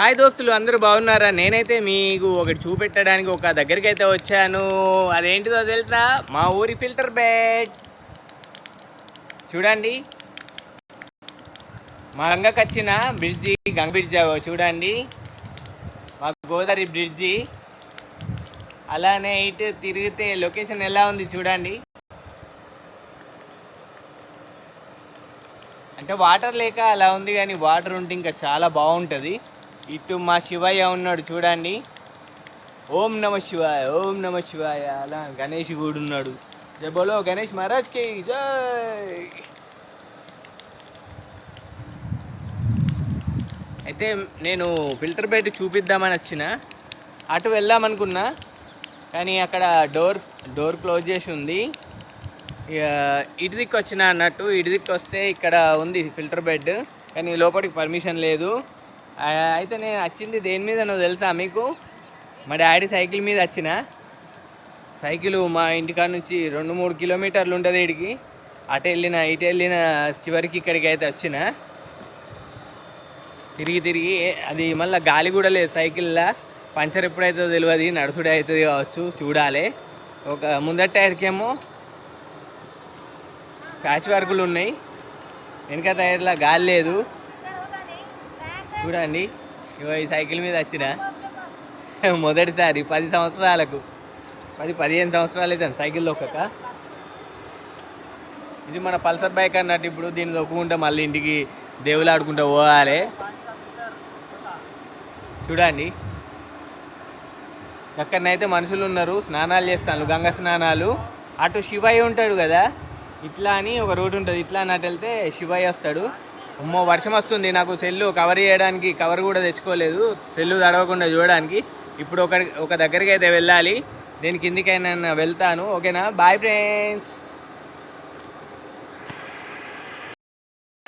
Hi దోస్తులు, అందరూ బాగున్నారా? నేనైతే మీకు ఒకటి చూపెట్టడానికి ఒక దగ్గరికి అయితే వచ్చాను. అదేంటిదో తెలుసా? మా ఊరి ఫిల్టర్ బెడ్. చూడండి, మా గంగకు వచ్చిన బ్రిడ్జి, గంగ బ్రిడ్జి చూడండి, మా గోదావరి బ్రిడ్జి. అలానే ఇటు తిరిగితే లొకేషన్ ఎలా ఉంది చూడండి. అంటే వాటర్ లేక అలా ఉంది, కానీ వాటర్ ఉంటే ఇంకా చాలా బాగుంటుంది. ఇటు మా శివయ్య ఉన్నాడు చూడండి. ఓం నమ శివాయ, ఓం నమ శివాయ. అలా గణేష్ కూడా ఉన్నాడు. జై బోలో గణేష్ మహారాజ్కి జై. అయితే నేను ఫిల్టర్ బెడ్ చూపిద్దామని వచ్చిన, అటు వెళ్దామనుకున్నా, కానీ అక్కడ డోర్ క్లోజ్ చేసి ఉంది. ఇటు దిక్కు వచ్చిన అన్నట్టు, ఇటు దిక్కు వస్తే ఇక్కడ ఉంది ఫిల్టర్ బెడ్, కానీ లోపలికి పర్మిషన్ లేదు. అయితే నేను వచ్చింది దేని మీద నువ్వు తెలుసా మీకు? మా డాడీ సైకిల్ మీద వచ్చిన. సైకిల్ మా ఇంటికాడ నుంచి 2-3 కిలోమీటర్లు ఉంటుంది ఇడికి. అటు వెళ్ళిన చివరికి ఇక్కడికి అయితే వచ్చిన. తిరిగి అది మళ్ళీ గాలి కూడా లేదు సైకిల్లో. పంచర్ ఎప్పుడైతే తెలియదు, నడుచుడే అవుతుంది కావచ్చు, చూడాలి. ఒక ముందర టైర్కేమో ప్యాచ్ వర్కులు ఉన్నాయి, వెనక టైర్లో గాలి లేదు. చూడండి, ఈ సైకిల్ మీద వచ్చిన మొదటిసారి 10 సంవత్సరాలకు 15 సంవత్సరాలు అయితే సైకిల్లో ఒక్కక. ఇది మన పల్సర్ బైక్ అన్నట్టు. ఇప్పుడు దీన్ని తొక్కుకుంటే మళ్ళీ ఇంటికి దేవులు ఆడుకుంటూ పోవాలి. చూడండి, అక్కడనైతే మనుషులు ఉన్నారు, స్నానాలు చేస్తాను, గంగ స్నానాలు. అటు శివయ్య ఉంటాడు కదా, ఇట్లా అని ఒక రూట్ ఉంటుంది, ఇట్లా అన్నట్టు వెళ్తే శివయ్య వస్తాడు. అమ్మో, వర్షం వస్తుంది, నాకు సెల్లు కవర్ చేయడానికి కవర్ కూడా తెచ్చుకోలేదు, సెల్లు తడవకుండా చూడడానికి. ఇప్పుడు ఒక దగ్గరికి అయితే వెళ్ళాలి, నేను కిందికైనా వెళ్తాను. ఓకేనా? Bye friends.